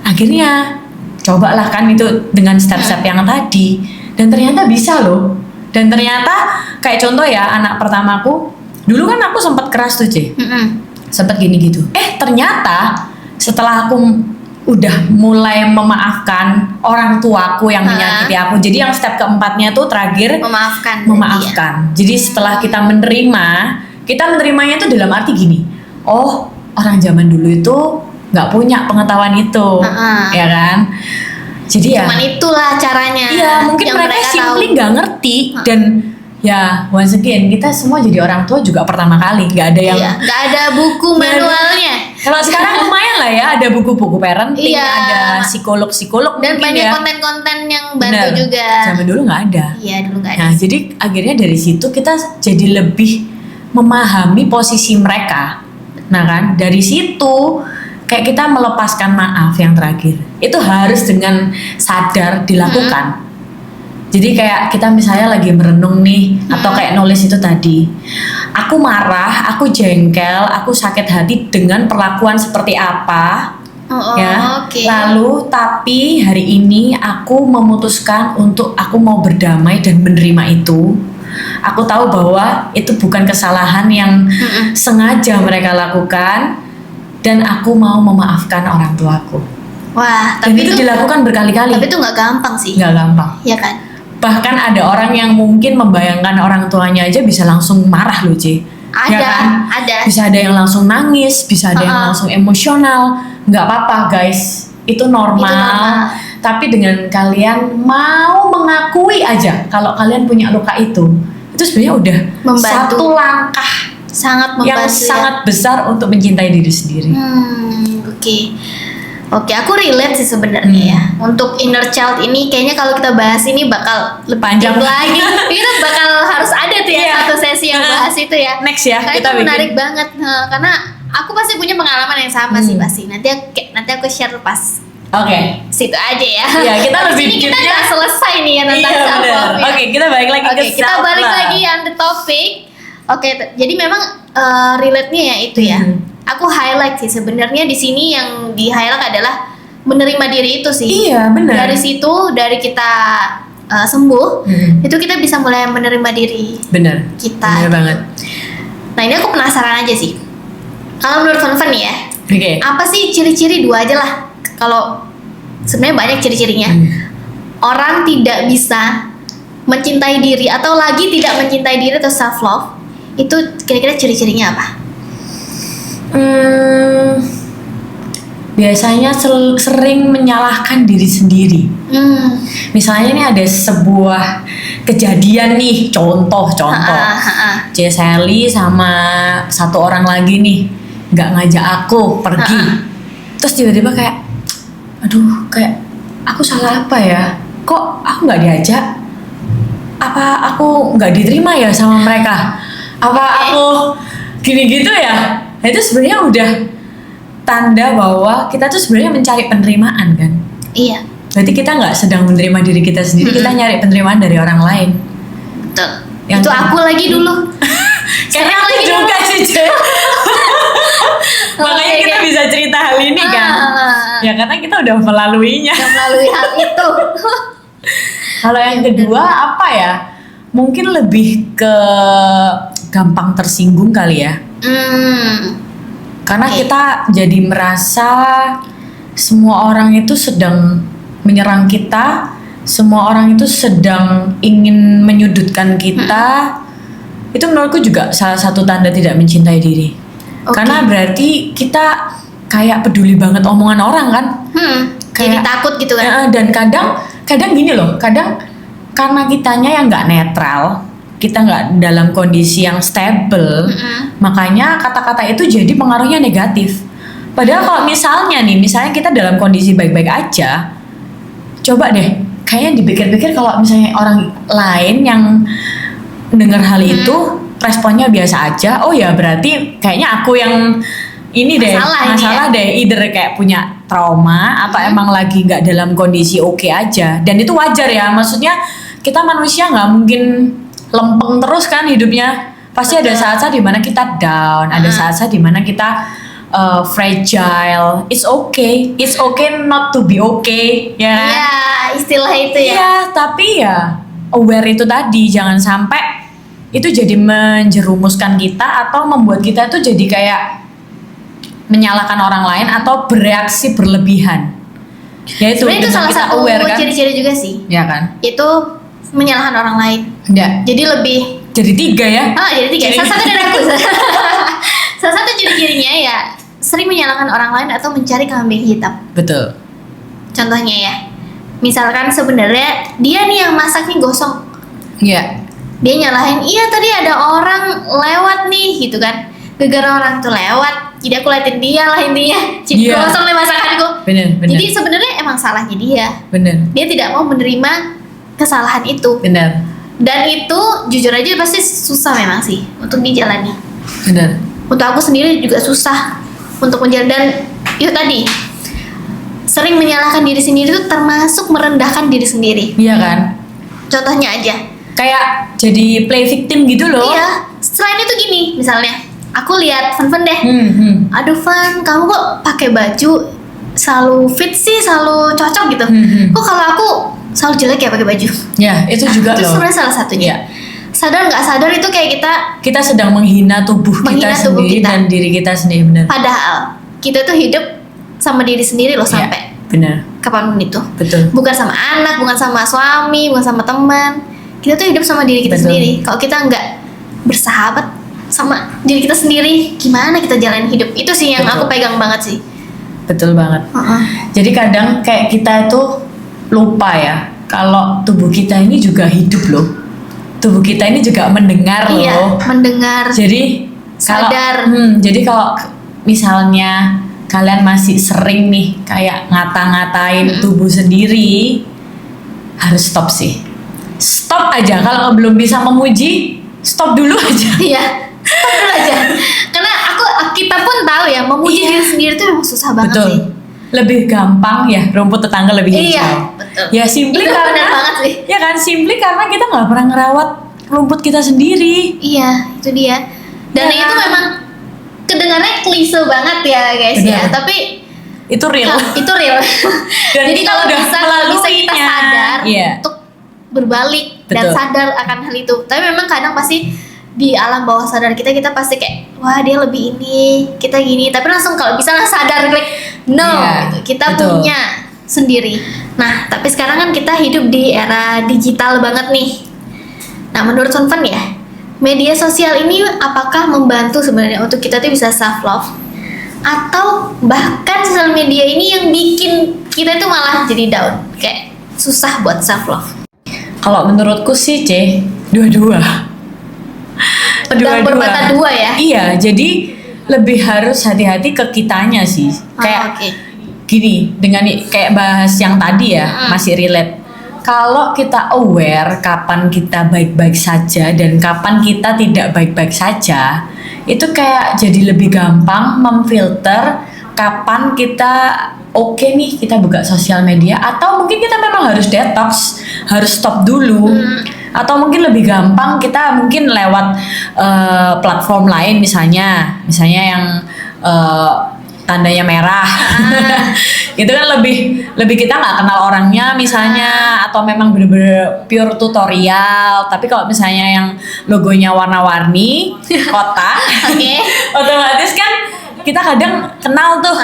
Speaker 1: Akhirnya cobalah kan itu dengan step-step yang tadi, dan ternyata bisa loh. Dan ternyata kayak contoh ya, anak pertamaku dulu kan aku sempat keras tuh, C. Sempat gini gitu. Ternyata setelah aku udah mulai memaafkan orang tuaku yang menyakiti aku. Jadi yang step keempatnya tuh terakhir memaafkan. Jadi setelah kita menerimanya itu dalam arti gini. Oh, orang zaman dulu itu nggak punya pengetahuan itu, ya kan? Jadi ya.
Speaker 2: Cuman itulah caranya.
Speaker 1: Iya, mungkin
Speaker 2: yang
Speaker 1: mereka simply
Speaker 2: tahu.
Speaker 1: nggak ngerti dan ya once again kita semua jadi orang tua juga pertama kali, nggak ada yang.
Speaker 2: Iya, nggak ada buku manualnya.
Speaker 1: Kalau sekarang lumayan lah ya, ada buku-buku parenting,
Speaker 2: Iya.
Speaker 1: ada psikolog-psikolog
Speaker 2: Dan
Speaker 1: mungkin
Speaker 2: banyak
Speaker 1: ya.
Speaker 2: konten-konten yang bantu
Speaker 1: Bener.
Speaker 2: juga.
Speaker 1: Zaman dulu nggak ada.
Speaker 2: Iya, dulu nggak ada.
Speaker 1: Nah, jadi akhirnya dari situ kita jadi lebih memahami posisi mereka. Nah kan, dari situ kayak kita melepaskan maaf yang terakhir. Itu harus dengan sadar dilakukan. Jadi kayak kita misalnya lagi merenung nih, atau kayak nulis itu tadi. Aku marah, aku jengkel, aku sakit hati dengan perlakuan seperti apa. Ya.
Speaker 2: Oke.
Speaker 1: Lalu tapi hari ini aku memutuskan untuk aku mau berdamai dan menerima itu. Aku tahu bahwa itu bukan kesalahan yang sengaja mereka lakukan, dan aku mau memaafkan orang tuaku.
Speaker 2: Wah,
Speaker 1: Dan
Speaker 2: tapi
Speaker 1: itu dilakukan berkali-kali.
Speaker 2: Tapi itu nggak gampang sih.
Speaker 1: Nggak gampang.
Speaker 2: Iya kan?
Speaker 1: Bahkan ada orang yang mungkin membayangkan orang tuanya aja bisa langsung marah loh, C.
Speaker 2: Ada,
Speaker 1: Ya kan?
Speaker 2: ada.
Speaker 1: Bisa ada yang langsung nangis, bisa ada yang langsung emosional. Nggak apa-apa guys, itu normal.
Speaker 2: Itu normal.
Speaker 1: Tapi dengan kalian mau mengakui aja kalau kalian punya luka itu sebenarnya udah
Speaker 2: Membantu.
Speaker 1: satu langkah
Speaker 2: Sangat membantu
Speaker 1: yang
Speaker 2: ya.
Speaker 1: sangat besar untuk mencintai diri sendiri.
Speaker 2: Oke. Oke, aku relate sih sebenarnya ya. Untuk inner child ini kayaknya kalau kita bahas ini bakal lebih
Speaker 1: Panjang.
Speaker 2: deep lagi. Kita bakal harus ada tuh ya
Speaker 1: Iya.
Speaker 2: satu sesi yang bahas itu ya.
Speaker 1: Next ya,
Speaker 2: Karena
Speaker 1: kita
Speaker 2: itu
Speaker 1: bikin.
Speaker 2: menarik banget. Karena aku pasti punya pengalaman yang sama sih pasti. Nanti aku share pas
Speaker 1: Oke.
Speaker 2: situ aja ya.
Speaker 1: Iya, kita
Speaker 2: Habis
Speaker 1: lebih
Speaker 2: ini kita
Speaker 1: deepnya-
Speaker 2: nggak selesai nih ya tentang
Speaker 1: Iya,
Speaker 2: self
Speaker 1: bener.
Speaker 2: love.
Speaker 1: Oke, kita balik lagi ke
Speaker 2: Kita
Speaker 1: self
Speaker 2: balik
Speaker 1: love.
Speaker 2: lagi on the topic. Oke, jadi memang relate-nya ya itu ya. Aku highlight sih sebenarnya di sini yang di highlight adalah menerima diri itu sih.
Speaker 1: Iya, benar.
Speaker 2: Dari situ, dari kita sembuh, itu kita bisa mulai menerima diri
Speaker 1: Bener.
Speaker 2: kita.
Speaker 1: Bener banget.
Speaker 2: Nah ini aku penasaran aja sih. Kalau menurut Fun nih ya,
Speaker 1: Oke.
Speaker 2: apa sih ciri-ciri 2 aja lah? Kalau sebenarnya banyak ciri-cirinya. Orang tidak bisa mencintai diri atau lagi tidak mencintai diri atau self love, itu kira-kira ciri-cirinya apa?
Speaker 1: Biasanya sering menyalahkan diri sendiri. Misalnya nih ada sebuah kejadian nih, contoh. C. Sally sama satu orang lagi nih nggak ngajak aku pergi. Terus tiba-tiba kayak, aduh, kayak aku salah apa ya? Kok aku nggak diajak? Apa aku nggak diterima ya sama mereka? Apa aku gini gitu ya? Nah, itu sebenarnya udah tanda bahwa kita tuh sebenarnya mencari penerimaan kan.
Speaker 2: Iya,
Speaker 1: Berarti kita nggak sedang menerima diri kita sendiri, kita nyari penerimaan dari orang lain.
Speaker 2: betul.
Speaker 1: Yang
Speaker 2: Itu aku lagi dulu.
Speaker 1: Kayaknya aku
Speaker 2: lagi
Speaker 1: juga sih, Ce. Makanya kita
Speaker 2: Oke.
Speaker 1: bisa cerita hal ini kan. Ya karena kita udah melaluinya.
Speaker 2: Yang melalui hal itu.
Speaker 1: Kalau yang kedua apa ya? Mungkin lebih ke gampang tersinggung kali ya. Karena
Speaker 2: Oke.
Speaker 1: kita jadi merasa semua orang itu sedang menyerang kita, semua orang itu sedang ingin menyudutkan kita. Itu menurutku juga salah satu tanda tidak mencintai diri.
Speaker 2: Oke.
Speaker 1: Karena berarti kita kayak peduli banget omongan orang kan.
Speaker 2: Jadi
Speaker 1: Kayak-
Speaker 2: takut gitu kan?
Speaker 1: Dan kadang gini loh, kadang karena kitanya yang nggak netral, kita nggak dalam kondisi yang stable, makanya kata-kata itu jadi pengaruhnya negatif. Padahal kalau misalnya kita dalam kondisi baik-baik aja, coba deh, kayaknya dipikir-pikir kalau misalnya orang lain yang dengar hal itu responnya biasa aja, oh ya berarti kayaknya aku yang ini deh
Speaker 2: Masalah ini
Speaker 1: deh, either kayak punya trauma atau emang lagi nggak dalam kondisi oke aja, dan itu wajar ya, maksudnya kita manusia nggak mungkin lempeng terus kan hidupnya, pasti ada
Speaker 2: Betul.
Speaker 1: saat-saat dimana kita down, ada saat-saat dimana kita fragile. It's okay not to be okay, ya kan?
Speaker 2: Iya, istilah itu ya.
Speaker 1: Iya, tapi ya aware itu tadi, jangan sampai itu jadi menjerumuskan kita atau membuat kita tuh jadi kayak menyalahkan orang lain atau bereaksi berlebihan. Ya itu,
Speaker 2: Sebenarnya itu
Speaker 1: dengan
Speaker 2: salah
Speaker 1: kita
Speaker 2: satu
Speaker 1: aware kan?
Speaker 2: ciri-ciri juga sih.
Speaker 1: Ya kan?
Speaker 2: Itu menyalahkan orang lain.
Speaker 1: Ya.
Speaker 2: Jadi lebih
Speaker 1: Jadi 3 ya.
Speaker 2: jadi 3.
Speaker 1: Ciri-
Speaker 2: Salah satu dari aku. Salah satu ciri-cirinya ya sering menyalahkan orang lain atau mencari kambing hitam.
Speaker 1: Betul.
Speaker 2: Contohnya ya, misalkan sebenarnya dia nih yang masak nih gosong,
Speaker 1: Iya.
Speaker 2: dia nyalahin, iya tadi ada orang lewat nih gitu kan, gara-gara orang tuh lewat, jadi aku liatin dia lah intinya, jadi
Speaker 1: Iya.
Speaker 2: gosong nih masakanku.
Speaker 1: Bener.
Speaker 2: Jadi sebenarnya emang salahnya
Speaker 1: Bener.
Speaker 2: dia tidak mau menerima kesalahan itu,
Speaker 1: Bener.
Speaker 2: dan itu jujur aja pasti susah memang sih untuk dijalani.
Speaker 1: Bener.
Speaker 2: Untuk aku sendiri juga susah untuk menjalani, dan itu tadi sering menyalahkan diri sendiri itu termasuk merendahkan diri sendiri.
Speaker 1: Iya kan?
Speaker 2: Contohnya aja,
Speaker 1: Kayak jadi play victim gitu loh.
Speaker 2: iya, selain itu gini, misalnya aku lihat Fun deh, aduh Fun, kamu kok pakai baju selalu fit sih, selalu cocok gitu. Kok kalau aku selalu jelek ya pakai baju?
Speaker 1: Ya, itu juga
Speaker 2: Itu
Speaker 1: loh.
Speaker 2: sebenarnya salah satunya.
Speaker 1: Iya.
Speaker 2: Sadar nggak sadar itu kayak
Speaker 1: Kita sedang menghina tubuh
Speaker 2: Menghina
Speaker 1: kita
Speaker 2: tubuh
Speaker 1: sendiri
Speaker 2: kita.
Speaker 1: dan diri kita sendiri, benar.
Speaker 2: padahal kita tuh hidup sama diri sendiri loh
Speaker 1: Iya,
Speaker 2: sampai
Speaker 1: benar.
Speaker 2: kapanpun itu.
Speaker 1: Betul.
Speaker 2: Bukan sama anak, bukan sama suami, bukan sama teman. Kita tuh hidup sama diri kita
Speaker 1: Betul.
Speaker 2: sendiri. Kalau kita nggak bersahabat sama diri kita sendiri, gimana kita jalanin hidup? Itu sih yang
Speaker 1: Betul.
Speaker 2: aku pegang banget sih.
Speaker 1: Betul banget. Jadi kadang kayak kita itu lupa ya kalau tubuh kita ini juga hidup loh. Tubuh kita ini juga mendengar
Speaker 2: Iya,
Speaker 1: loh.
Speaker 2: mendengar.
Speaker 1: Jadi kalau
Speaker 2: Sadar.
Speaker 1: jadi kalau misalnya kalian masih sering nih kayak ngata-ngatain tubuh sendiri, harus stop sih. Stop aja, kalau belum bisa memuji, stop dulu aja.
Speaker 2: Iya, stop dulu aja. Karena kita pun tahu ya, memuji
Speaker 1: Iya.
Speaker 2: diri sendiri itu memang susah banget
Speaker 1: Betul.
Speaker 2: sih.
Speaker 1: Lebih gampang ya rumput tetangga lebih hijau.
Speaker 2: Iya, betul.
Speaker 1: Ya simply
Speaker 2: Itu
Speaker 1: karena
Speaker 2: benar banget sih.
Speaker 1: ya kan simply karena kita nggak pernah ngerawat rumput kita sendiri.
Speaker 2: Iya, itu dia. Dan
Speaker 1: Ya
Speaker 2: itu
Speaker 1: kan?
Speaker 2: memang kedengarannya klise banget ya guys ya,
Speaker 1: Benar.
Speaker 2: tapi
Speaker 1: Itu real.
Speaker 2: itu real.
Speaker 1: Dan
Speaker 2: Jadi
Speaker 1: kita
Speaker 2: kalau
Speaker 1: udah
Speaker 2: bisa kita
Speaker 1: melaluinya.
Speaker 2: sadar
Speaker 1: Iya.
Speaker 2: untuk berbalik dan
Speaker 1: Betul.
Speaker 2: sadar akan hal itu. Tapi memang kadang pasti di alam bawah sadar kita pasti kayak wah dia lebih ini, kita gini. Tapi langsung kalau bisa lah sadar like no,
Speaker 1: Iya,
Speaker 2: gitu. Kita
Speaker 1: betul.
Speaker 2: punya sendiri. Nah, tapi sekarang kan kita hidup di era digital banget nih. Nah, menurut Sonvan ya, media sosial ini apakah membantu sebenarnya untuk kita tuh bisa self love, atau bahkan sosial media ini yang bikin kita tuh malah jadi down, kayak susah buat self love?
Speaker 1: Kalau menurutku sih dua-dua.
Speaker 2: Pedang bermata dua ya.
Speaker 1: Iya, jadi lebih harus hati-hati ke kitanya sih. Kayak
Speaker 2: Oke.
Speaker 1: gini, dengan kayak bahas yang tadi ya, masih relate. Kalau kita aware kapan kita baik-baik saja dan kapan kita tidak baik-baik saja, itu kayak jadi lebih gampang memfilter kapan kita oke nih kita buka sosial media, atau mungkin kita memang harus detox, harus stop dulu. Atau mungkin lebih gampang kita mungkin lewat platform lain, misalnya yang tandanya merah. Itu kan lebih kita nggak kenal orangnya misalnya, atau memang bener-bener pure tutorial. Tapi kalau misalnya yang logonya warna-warni kotak,
Speaker 2: Oke.
Speaker 1: otomatis kan kita kadang kenal tuh.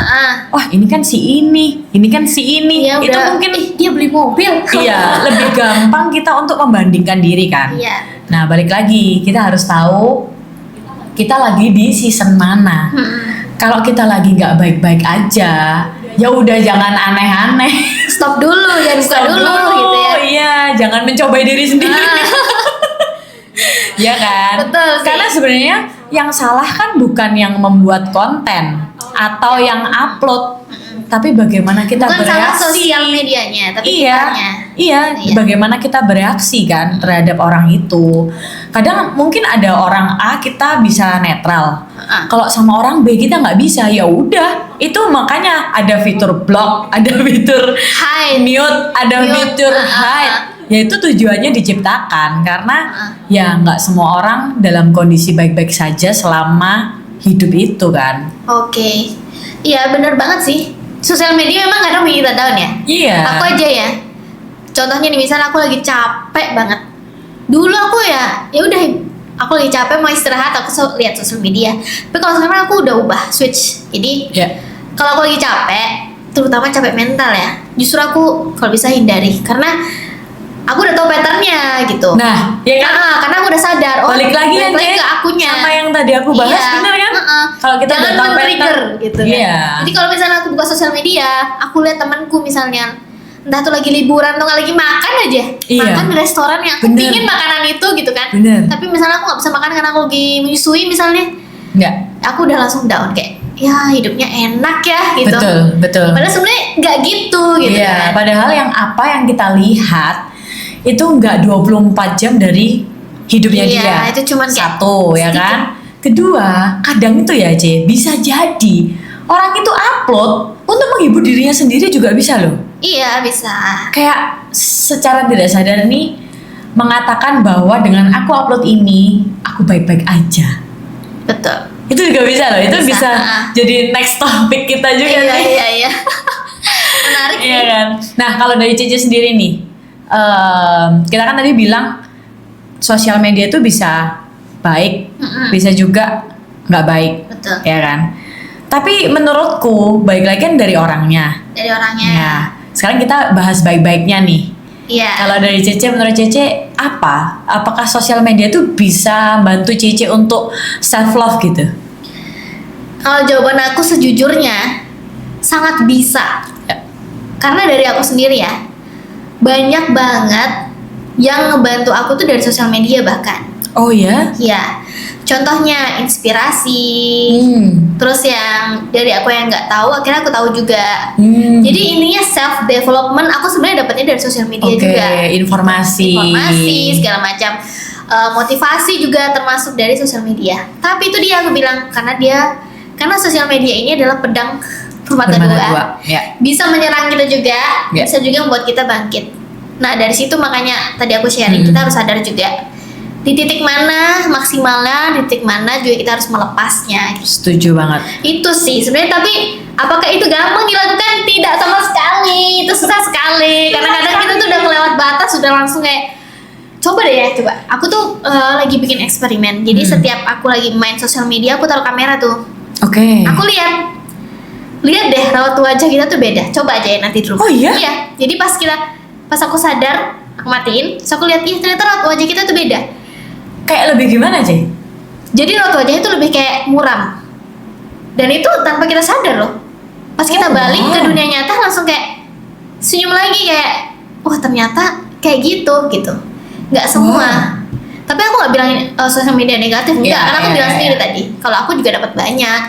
Speaker 1: Wah, ini kan si ini kan si ini.
Speaker 2: Ya,
Speaker 1: Itu
Speaker 2: udah,
Speaker 1: mungkin
Speaker 2: dia beli mobil.
Speaker 1: iya, lebih gampang kita untuk membandingkan diri kan.
Speaker 2: Iya.
Speaker 1: Nah, balik lagi, kita harus tahu kita lagi di season mana. Kalau kita lagi nggak baik-baik aja, ya udah jangan aneh-aneh.
Speaker 2: Stop dulu, jangan buka
Speaker 1: Stop
Speaker 2: dulu gitu ya.
Speaker 1: Iya, jangan mencobai diri sendiri. Ya kan?
Speaker 2: Betul sih.
Speaker 1: Karena sebenarnya yang salah kan bukan yang membuat konten atau yang upload, tapi bagaimana kita
Speaker 2: Bukan salah
Speaker 1: bereaksi.
Speaker 2: sosial medianya, tapi
Speaker 1: Iya,
Speaker 2: kitanya.
Speaker 1: iya,
Speaker 2: Iya.
Speaker 1: bagaimana kita bereaksi kan terhadap orang itu. Kadang mungkin ada orang A kita bisa netral, kalau sama orang B kita nggak bisa, ya udah. Itu makanya ada fitur block, ada fitur
Speaker 2: Hide.
Speaker 1: mute, ada
Speaker 2: Mute,
Speaker 1: fitur hide. Ya itu tujuannya diciptakan karena ya nggak semua orang dalam kondisi baik-baik saja selama hidup itu kan.
Speaker 2: Oke. Iya, bener banget sih. Sosial media memang kadang bikin kita down ya.
Speaker 1: Iya.
Speaker 2: Aku aja ya. Contohnya nih, misalnya aku lagi capek banget. Dulu aku ya udah, aku lagi capek mau istirahat, aku lihat sosial media. Tapi kalau sekarang aku udah ubah switch. Jadi
Speaker 1: Ya.
Speaker 2: kalau aku lagi capek, terutama capek mental ya, justru aku kalau bisa hindari karena aku udah tahu patternnya gitu.
Speaker 1: Nah, ya kan?
Speaker 2: Karena aku udah sadar.
Speaker 1: Balik lagi ya,
Speaker 2: ke akunya.
Speaker 1: sama yang tadi aku bahas,
Speaker 2: Iya,
Speaker 1: bener kan? Kalau kita
Speaker 2: jangan
Speaker 1: udah tahu
Speaker 2: men-trigger
Speaker 1: pattern,
Speaker 2: gitu
Speaker 1: iya.
Speaker 2: kan. Jadi kalau misalnya aku buka sosial media, aku lihat temanku misalnya entah tuh lagi liburan atau nggak lagi makan aja,
Speaker 1: Iya.
Speaker 2: makan di restoran yang aku
Speaker 1: Bener.
Speaker 2: pingin makanan itu gitu kan.
Speaker 1: Bener.
Speaker 2: Tapi misalnya aku nggak bisa makan karena aku lagi menyusui misalnya,
Speaker 1: Enggak.
Speaker 2: aku udah langsung down kayak ya hidupnya enak ya gitu.
Speaker 1: Betul.
Speaker 2: Padahal sebenarnya nggak gitu gitu
Speaker 1: Iya,
Speaker 2: kan.
Speaker 1: padahal apa yang kita lihat itu enggak 24 jam dari hidupnya
Speaker 2: Iya,
Speaker 1: dia.
Speaker 2: itu cuman kayak
Speaker 1: satu ya
Speaker 2: sedikit.
Speaker 1: kan. Kedua, kadang itu ya bisa jadi orang itu upload untuk menghibur dirinya sendiri juga bisa loh.
Speaker 2: Iya bisa.
Speaker 1: Kayak secara tidak sadar nih mengatakan bahwa dengan aku upload ini aku baik-baik aja.
Speaker 2: Betul.
Speaker 1: Itu juga bisa loh. Itu
Speaker 2: Bisa.
Speaker 1: bisa jadi next topic kita juga
Speaker 2: Iya
Speaker 1: nih.
Speaker 2: iya. Menarik
Speaker 1: Iya
Speaker 2: nih.
Speaker 1: kan. Nah kalau dari Cici sendiri nih, kita kan tadi bilang sosial media itu bisa baik, bisa juga nggak baik,
Speaker 2: Betul.
Speaker 1: ya kan. Tapi menurutku baik lagi kan dari orangnya.
Speaker 2: Dari orangnya.
Speaker 1: Ya. Sekarang kita bahas baik-baiknya nih.
Speaker 2: Iya.
Speaker 1: Kalau dari Cece, menurut Cece apa? Apakah sosial media itu bisa bantu Cece untuk self love gitu?
Speaker 2: Kalau jawaban aku sejujurnya sangat bisa.
Speaker 1: Ya.
Speaker 2: Karena dari aku sendiri ya, banyak banget yang ngebantu aku tuh dari sosial media bahkan.
Speaker 1: Oh ya?
Speaker 2: Ya, contohnya inspirasi. Terus yang dari aku yang nggak tahu, akhirnya aku tahu juga. Jadi intinya self development aku sebenarnya dapatnya dari sosial media
Speaker 1: Oke,
Speaker 2: juga.
Speaker 1: informasi.
Speaker 2: Segala macam. Motivasi juga termasuk dari sosial media. Tapi itu dia aku bilang karena dia Karena sosial media ini adalah pedang bermata dua.
Speaker 1: Ya.
Speaker 2: Bisa menyerang kita juga,
Speaker 1: Ya.
Speaker 2: bisa juga membuat kita bangkit. Nah dari situ makanya tadi aku sharing, kita harus sadar juga di titik mana maksimalnya, di titik mana juga kita harus melepasnya.
Speaker 1: Setuju banget.
Speaker 2: Itu sih sebenarnya, tapi apakah itu gampang dilakukan? Tidak sama sekali, itu susah sekali. Karena kadang kita tuh udah melewat batas, sudah langsung kayak coba deh ya, coba. Aku tuh lagi bikin eksperimen. Jadi setiap aku lagi main sosial media, aku taruh kamera tuh.
Speaker 1: Oke.
Speaker 2: Aku lihat deh raut wajah kita tuh beda. Coba aja ya nanti dulu.
Speaker 1: Oh iya?
Speaker 2: Iya. Jadi pas aku sadar, aku matiin, terus aku lihat, ih ternyata raut wajah kita tuh beda.
Speaker 1: Kayak lebih gimana sih?
Speaker 2: Jadi raut wajahnya tuh lebih kayak muram. Dan itu tanpa kita sadar loh. Pas kita balik ke dunia nyata langsung kayak senyum lagi, kayak wah ternyata kayak gitu. Nggak semua. Tapi aku nggak bilang sosial media negatif, enggak.
Speaker 1: Iya,
Speaker 2: Karena aku
Speaker 1: iya,
Speaker 2: bilang sendiri
Speaker 1: iya.
Speaker 2: tadi, kalau aku juga dapat banyak.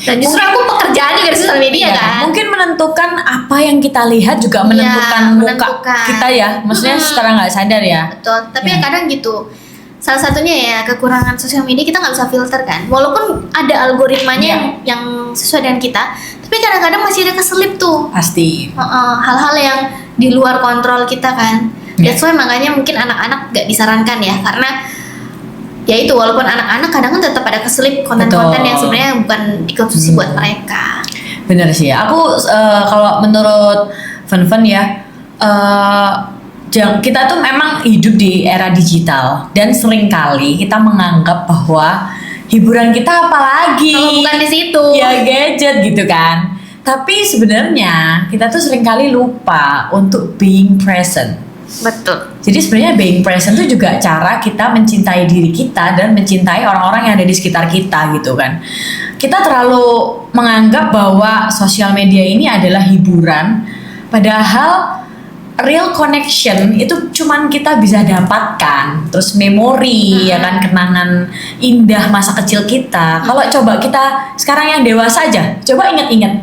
Speaker 2: Dan justru aku pekerjaan juga di sosial media kan.
Speaker 1: Mungkin menentukan apa yang kita lihat juga
Speaker 2: Iya,
Speaker 1: menentukan muka
Speaker 2: menentukan.
Speaker 1: kita ya. Maksudnya secara nggak sadar ya.
Speaker 2: Betul. Tapi
Speaker 1: Iya.
Speaker 2: kadang gitu. Salah satunya ya kekurangan sosial media, kita nggak bisa filter kan. Walaupun ada algoritmanya
Speaker 1: Iya.
Speaker 2: yang sesuai dengan kita, tapi kadang-kadang masih ada keselip tuh.
Speaker 1: Pasti.
Speaker 2: Hal-hal yang di luar kontrol kita kan.
Speaker 1: Iya.
Speaker 2: That's why makanya mungkin anak-anak gak disarankan ya, karena ya itu walaupun anak-anak kadang kan tetap ada keselip konten-konten
Speaker 1: Betul.
Speaker 2: yang sebenarnya bukan dikonsumsi buat mereka.
Speaker 1: Bener sih. Aku kalau menurut Fen ya, kita tuh memang hidup di era digital dan seringkali kita menganggap bahwa hiburan kita apalagi
Speaker 2: Kalau bukan di situ.
Speaker 1: ya gadget gitu kan. Tapi sebenarnya kita tuh seringkali lupa untuk being present.
Speaker 2: Betul.
Speaker 1: Jadi sebenarnya being present itu juga cara kita mencintai diri kita dan mencintai orang-orang yang ada di sekitar kita gitu kan. Kita terlalu menganggap bahwa sosial media ini adalah hiburan, padahal real connection itu cuman kita bisa dapatkan. Terus memori ya kan, kenangan indah masa kecil kita. Kalau coba kita sekarang yang dewasa aja, coba ingat-ingat,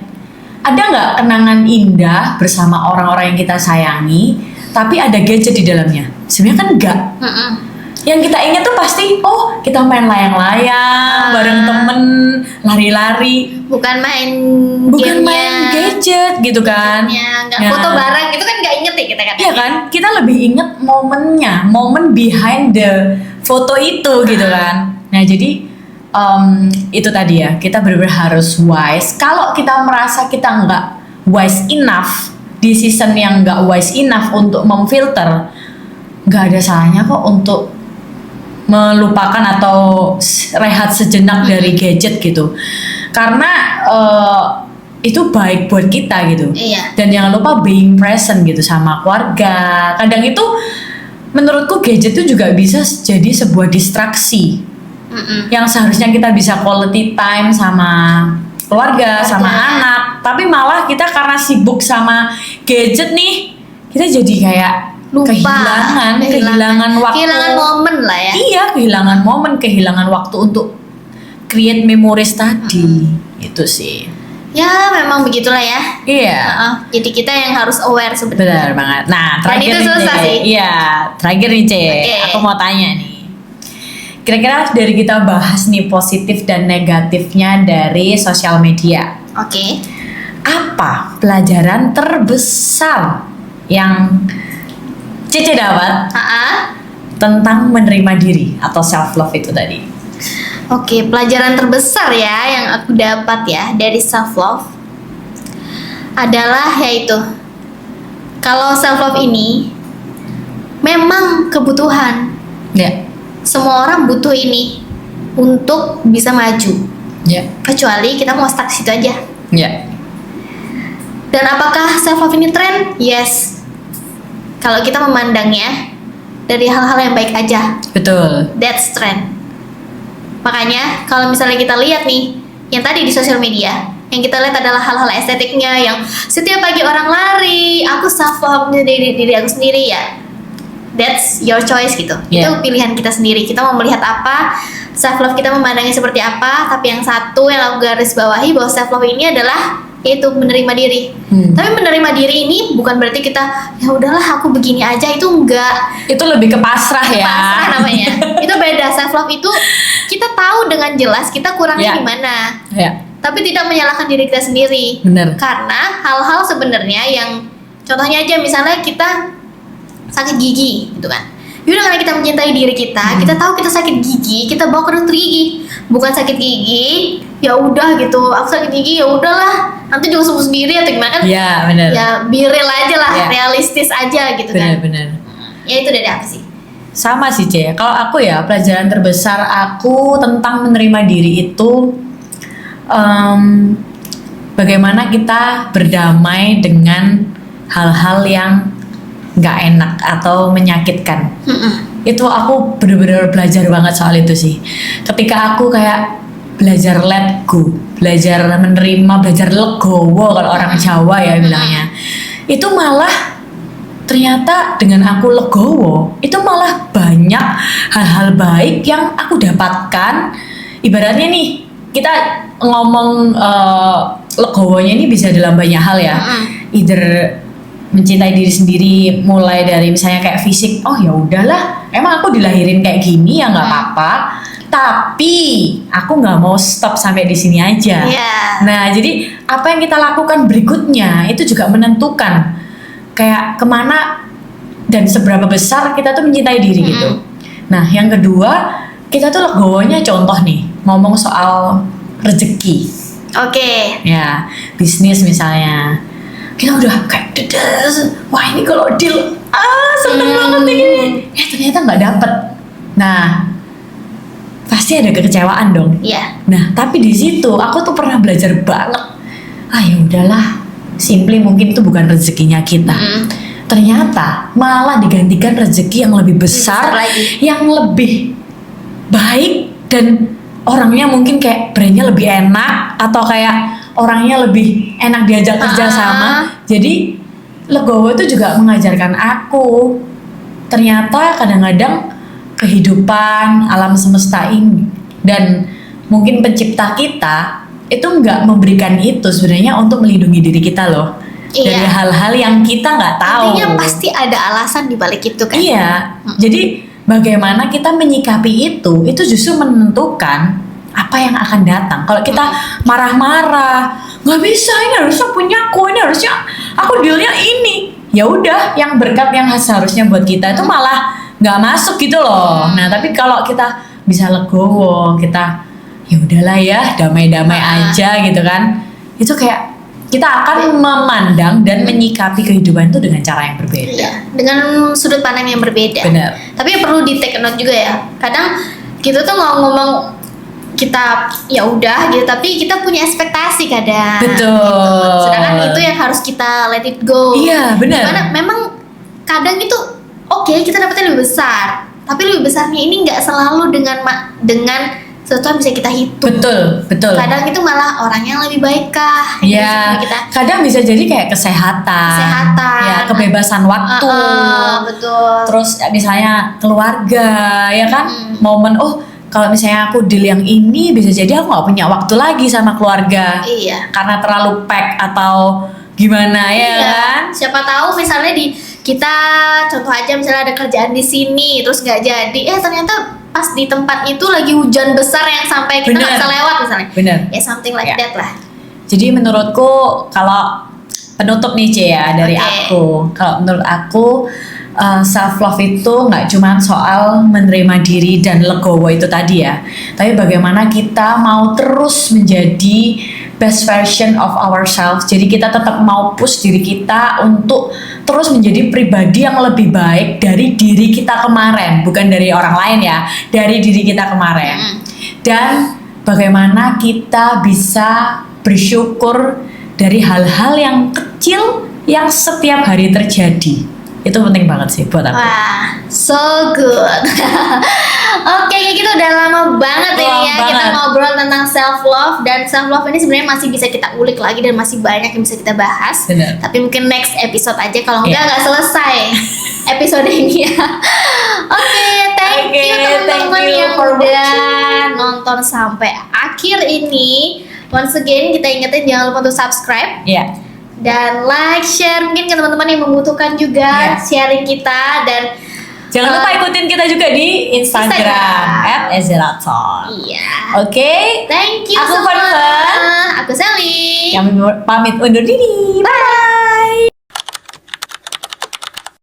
Speaker 1: ada nggak kenangan indah bersama orang-orang yang kita sayangi, tapi ada gadget di dalamnya? Sebenarnya kan enggak. Yang kita ingat tuh pasti, oh kita main layang-layang bareng temen, lari-lari,
Speaker 2: Bukan main
Speaker 1: bukan
Speaker 2: gamenya,
Speaker 1: main gadget gitu kan.
Speaker 2: nggak
Speaker 1: Ya.
Speaker 2: foto bareng itu kan nggak inget ya kita kan.
Speaker 1: Iya kan, kita lebih inget momennya, momen behind the foto itu gitu kan. Nah jadi itu tadi ya, kita benar-benar harus wise. Kalau kita merasa kita nggak wise enough di season yang nggak wise enough untuk memfilter, nggak ada salahnya kok untuk melupakan atau rehat sejenak dari gadget gitu, karena itu baik buat kita gitu.
Speaker 2: Iya.
Speaker 1: Dan jangan lupa being present gitu sama keluarga. Kadang itu menurutku gadget itu juga bisa jadi sebuah distraksi yang seharusnya kita bisa quality time sama keluarga, sama anak, tapi malah kita karena sibuk sama gadget nih, kita jadi kayak
Speaker 2: Lupa.
Speaker 1: kehilangan waktu,
Speaker 2: kehilangan momen lah ya.
Speaker 1: iya, kehilangan momen, kehilangan waktu untuk create memories tadi. Itu sih.
Speaker 2: Ya memang begitulah ya.
Speaker 1: Iya.
Speaker 2: Jadi kita yang harus aware sebenarnya.
Speaker 1: Benar banget. Nah, terakhir
Speaker 2: itu
Speaker 1: nih,
Speaker 2: susah
Speaker 1: Ce.
Speaker 2: sih.
Speaker 1: Iya, terakhir nih, Ce.
Speaker 2: Oke.
Speaker 1: Aku mau tanya nih. Kira-kira dari kita bahas nih positif dan negatifnya dari sosial media.
Speaker 2: Oke.
Speaker 1: Apa pelajaran terbesar yang Cece dapat tentang menerima diri atau self love itu tadi?
Speaker 2: Oke, pelajaran terbesar ya yang aku dapat ya dari self love adalah yaitu kalau self love ini memang kebutuhan.
Speaker 1: Ya.
Speaker 2: Semua orang butuh ini untuk bisa maju.
Speaker 1: Ya.
Speaker 2: Kecuali kita mau stuck situ aja.
Speaker 1: Ya.
Speaker 2: Dan apakah self love ini tren? Yes. Kalau kita memandangnya dari hal-hal yang baik aja,
Speaker 1: Betul.
Speaker 2: that's trend. Makanya kalau misalnya kita lihat nih yang tadi di sosial media, yang kita lihat adalah hal-hal estetiknya yang setiap pagi orang lari, aku self love diri aku sendiri ya. That's your choice gitu.
Speaker 1: Yeah.
Speaker 2: Itu pilihan kita sendiri. Kita mau melihat apa, self love kita memandangnya seperti apa. Tapi yang satu yang aku garis bawahi bahwa self love ini adalah yaitu menerima diri. Tapi menerima diri ini bukan berarti kita ya udahlah aku begini aja, itu enggak.
Speaker 1: Itu lebih ke pasrah ya.
Speaker 2: Pasrah namanya. Itu beda. Self love itu kita tahu dengan jelas kita kurangnya
Speaker 1: Ya.
Speaker 2: di mana.
Speaker 1: Ya.
Speaker 2: tapi tidak menyalahkan diri kita sendiri.
Speaker 1: Bener.
Speaker 2: Karena hal-hal sebenarnya yang contohnya aja misalnya kita sakit gigi gitu kan. Yaudah, karena kita mencintai diri kita, kita tahu kita sakit gigi, kita bawa ke dokter gigi. Bukan sakit gigi, ya udah gitu. Aku sakit gigi, ya udahlah, nanti juga sembuh sendiri atau gimana kan?
Speaker 1: Iya, benar.
Speaker 2: Ya biril aja lah,
Speaker 1: Ya.
Speaker 2: realistis aja gitu kan.
Speaker 1: Benar-benar.
Speaker 2: Ya itu dari aku sih.
Speaker 1: Sama sih C. Kalau aku ya, pelajaran terbesar aku tentang menerima diri itu bagaimana kita berdamai dengan hal-hal yang nggak enak atau menyakitkan. Itu aku bener-bener belajar banget soal itu sih. Ketika aku kayak belajar let go, belajar menerima, belajar legowo kalau orang Jawa ya bilangnya, itu malah ternyata dengan aku legowo, itu malah banyak hal-hal baik yang aku dapatkan. Ibaratnya nih, kita ngomong legowonya ini bisa dalam banyak hal ya. Either mencintai diri sendiri, mulai dari misalnya kayak fisik, oh ya udahlah, emang aku dilahirin kayak gini ya nggak apa-apa, tapi aku nggak mau stop sampai di sini aja. Nah, jadi apa yang kita lakukan berikutnya itu juga menentukan kayak kemana dan seberapa besar kita tuh mencintai diri gitu. Nah, yang kedua, kita tuh legowonya contoh nih, ngomong soal rezeki.
Speaker 2: Oke.
Speaker 1: Ya, bisnis misalnya. Kita udah kayak dedes, wah ini kalau deal, seneng banget ini. Ternyata nggak dapet. Nah, pasti ada kekecewaan dong.
Speaker 2: Iya.
Speaker 1: Nah, tapi di situ aku tuh pernah belajar banget. Ya udahlah, simply mungkin itu bukan rezekinya kita. Ternyata malah digantikan rezeki yang lebih besar
Speaker 2: lagi,
Speaker 1: yang lebih baik, dan orangnya mungkin kayak brandnya lebih enak atau kayak orangnya lebih enak diajak kerja sama. Jadi legowo itu juga mengajarkan aku ternyata kadang-kadang kehidupan alam semesta ini dan mungkin pencipta kita itu nggak memberikan itu sebenarnya untuk melindungi diri kita loh. Dari hal-hal yang kita nggak tahu.
Speaker 2: Intinya pasti ada alasan di balik itu kan.
Speaker 1: Iya. Jadi bagaimana kita menyikapi itu justru menentukan apa yang akan datang. Kalau kita marah-marah, nggak bisa, ini harusnya punya aku, ini harusnya aku dealnya ini. Ya udah, yang berkat yang seharusnya buat kita itu malah nggak masuk gitu loh. Nah, tapi kalau kita bisa legowo, kita ya udahlah ya, damai-damai aja gitu kan. Itu kayak kita akan memandang dan menyikapi kehidupan itu dengan cara yang berbeda.
Speaker 2: Iya, dengan sudut pandang yang berbeda.
Speaker 1: Benar.
Speaker 2: Tapi perlu di take note juga ya. Kadang kita tuh ngomong kita ya udah gitu, tapi kita punya ekspektasi kadang.
Speaker 1: Betul.
Speaker 2: Gitu. Sedangkan itu yang harus kita let it go.
Speaker 1: Iya, benar.
Speaker 2: Karena memang kadang itu oke, kita dapetnya lebih besar, tapi lebih besarnya ini nggak selalu dengan sesuatu yang bisa kita hitung.
Speaker 1: Betul.
Speaker 2: Kadang itu malah orang yang lebih baik kah?
Speaker 1: Iya.
Speaker 2: Kita.
Speaker 1: Kadang bisa jadi kayak kesehatan. Ya, kebebasan waktu.
Speaker 2: Betul.
Speaker 1: Terus misalnya keluarga, ya kan? Momen, kalau misalnya aku deal yang ini, bisa jadi aku nggak punya waktu lagi sama keluarga.
Speaker 2: Iya.
Speaker 1: Karena terlalu pack atau gimana ya kan?
Speaker 2: Siapa tahu misalnya kita contoh aja misalnya ada kerjaan di sini terus nggak jadi, ternyata pas di tempat itu lagi hujan besar yang sampai kita nggak bisa lewat misalnya.
Speaker 1: Bener.
Speaker 2: Ya something like that lah.
Speaker 1: Jadi menurutku kalau penutup nih C ya dari aku, kalau menurut aku self love itu nggak cuma soal menerima diri dan legowo itu tadi ya, tapi bagaimana kita mau terus menjadi best version of ourselves. Jadi kita tetap mau push diri kita untuk terus menjadi pribadi yang lebih baik dari diri kita kemarin, bukan dari orang lain ya, dari diri kita kemarin. Dan bagaimana kita bisa bersyukur dari hal-hal yang kecil yang setiap hari terjadi. Itu penting banget sih buat aku.
Speaker 2: Wah, so good. Oke, kayak gitu udah lama banget ini ya kita ngobrol tentang self love, dan self love ini sebenarnya masih bisa kita ulik lagi dan masih banyak yang bisa kita bahas.
Speaker 1: Bener.
Speaker 2: Tapi mungkin next episode aja, kalau enggak nggak selesai episode ini ya. Oke, thank you teman-teman yang udah nonton sampai akhir ini. Once again kita ingetin jangan lupa untuk subscribe.
Speaker 1: Iya.
Speaker 2: Dan like, share mungkin ke teman-teman yang membutuhkan juga sharing kita. Dan
Speaker 1: Jangan lupa ikutin kita juga di Instagram @ezratalk.
Speaker 2: Iya.
Speaker 1: Oke.
Speaker 2: Thank you
Speaker 1: Aku
Speaker 2: semua.
Speaker 1: Fun.
Speaker 2: Aku Sally.
Speaker 1: Kami pamit undur diri. Bye.